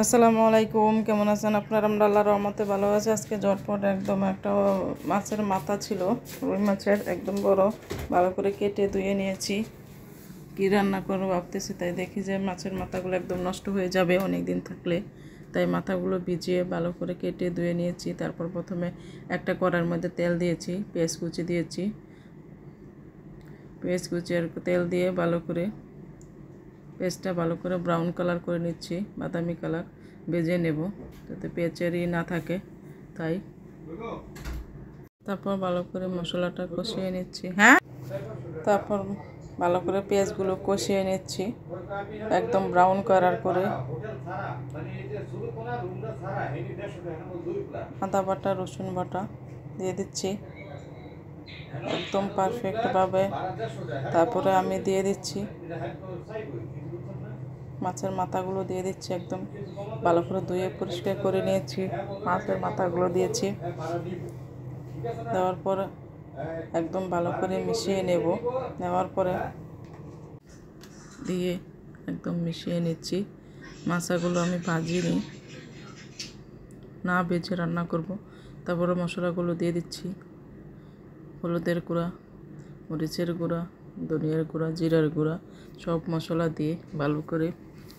আসসালামু আলাইকুম, কেমন আছেন আপনারা? আমরা আল্লাহর রহমতে ভালো আছি। আজকে ঝটপট একদম একটা মাছের মাথা ছিল, রুই মাছের একদম বড়, ভালো করে কেটে ধুয়ে নিয়েছি। কি রান্না করবো ভাবতেছি, তাই দেখি যে মাছের মাথাগুলো একদম নষ্ট হয়ে যাবে অনেক দিন থাকলে, তাই মাথাগুলো ভিজিয়ে ভালো করে কেটে ধুয়ে নিয়েছি। তারপর প্রথমে একটা কড়াইয়ের মধ্যে তেল দিয়েছি, পেঁয়াজ কুচি দিয়েছি, পেঁয়াজ কুচি আর তেল দিয়ে ভালো করে পেঁয়াজটা ভালো করে ব্রাউন কালার করে নিচ্ছি, বাদামি কালার ভেজে নেব যাতে পেঁয়াজেরই না থাকে। তাই তারপর ভালো করে মশলাটা কষিয়ে নিচ্ছি। তারপর ভালো করে পেঁয়াজগুলো কষিয়ে নিচ্ছি একদম ব্রাউন কালার করে। আদা বাটা, রসুন বাটা দিয়ে দিচ্ছি একদম পারফেক্টভাবে। তারপরে আমি দিয়ে দিচ্ছি মাছের মাথাগুলো দিয়ে দিচ্ছি, একদম ভালো করে ধুয়ে পরিষ্কার করে নিয়েছি। মাছের মাথাগুলো দিয়েছি, দেওয়ার পর একদম ভালো করে মিশিয়ে নেওয়ার পরে দিয়ে একদম মিশিয়ে নিচ্ছি। মাছগুলো আমি ভাজিনি, না ভেজে রান্না করব। তারপরে মশলাগুলো দিয়ে দিচ্ছি, হলুদের গুঁড়া, মরিচের গুঁড়া, ধনিয়ার গুঁড়া, জিরার গুঁড়া, সব মশলা দিয়ে ভালো করে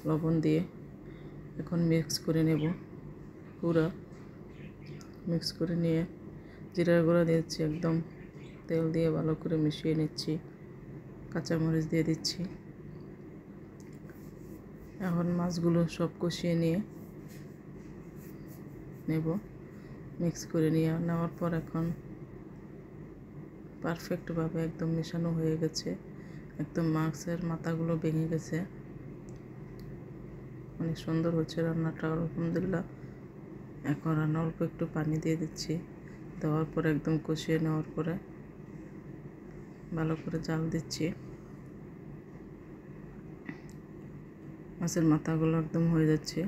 লবণ দিয়ে এখন মিক্স করে নেব। পুরো মিক্স করে নিয়ে জিরার গুঁড়া দিচ্ছি, একদম তেল দিয়ে ভালো করে মিশিয়ে নিচ্ছি। কাঁচামরিচ দিয়ে দিচ্ছি। এখন মাছগুলো সব কষিয়ে নিয়ে নেব, মিক্স করে নেওয়ার পর এখন পারফেক্টভাবে একদম মেশানো হয়ে গেছে। একদম মাছের মাথাগুলো ভেঙে গেছে, অনেক সুন্দর হচ্ছে রান্নাটা আলহামদুলিল্লাহ। এখন অল্প একটু পানি দিয়ে দিচ্ছি, দেওয়ার পরে একদম কষিয়ে নেওয়ার পরে ভালো করে জাল দিচ্ছি। মাছের মাথাগুলো একদম হয়ে যাচ্ছে।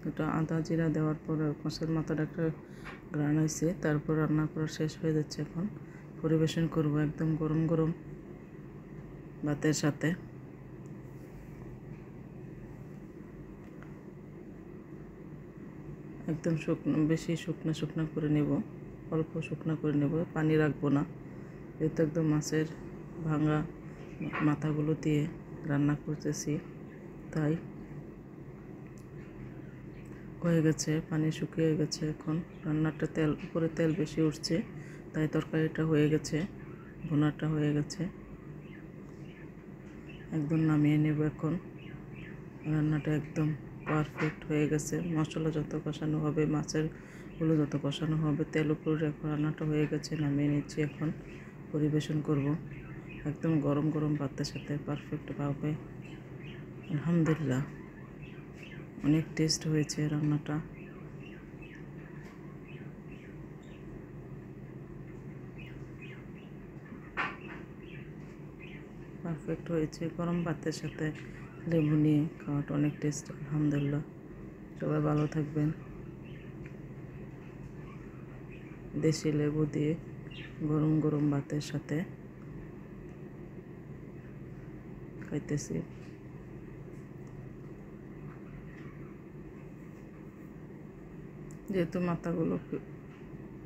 ওটা আদা জিরা দেওয়ার পরে মাছের মাথাটা একটা গ্রান হয়েছে। তারপর রান্না করা শেষ হয়ে যাচ্ছে। এখন পরিবেশন করব একদম গরম গরম ভাতের সাথে। একদম শুকনো, বেশি শুকনো করে নেব, অল্প শুকনো করে নেব, পানি রাখবো না। যেহেতু একদম মাছের ভাঙা মাথাগুলো দিয়ে রান্না করতেছি, তাই হয়ে গেছে, পানি শুকিয়ে গেছে। এখন রান্নাটা উপরে তেল বেশি উঠছে, তাই তরকারিটা হয়ে গেছে, ভুনাটা হয়ে গেছে। একদম নামিয়ে নেব। এখন রান্নাটা একদম পারফেক্ট হয়ে গেছে। মশলা যত কষানো হবে, মাছেরগুলো যত কষানো হবে, তেল উপরে এখন রান্নাটা হয়ে গেছে, নামিয়ে নিচ্ছি। এখন পরিবেশন করব একদম গরম গরম ভাতের সাথে পারফেক্টভাবে। আলহামদুলিল্লাহ, অনেক টেস্ট হয়েছে রান্নাটা। পারফেক্ট হয়েছে। গরম ভাতের সাথে লেবু নিয়ে খাওয়াটা অনেক টেস্ট আলহামদুলিল্লাহ। সবাই ভালো থাকবেন। দেশি লেবু দিয়ে গরম গরম ভাতের সাথে খাইতেছি। যেহেতু মাথাগুলো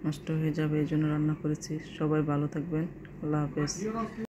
নষ্ট হয়ে যাবে, এই জন্য রান্না করেছি। সবাই ভালো থাকবেন। আল্লাহ হাফেজ।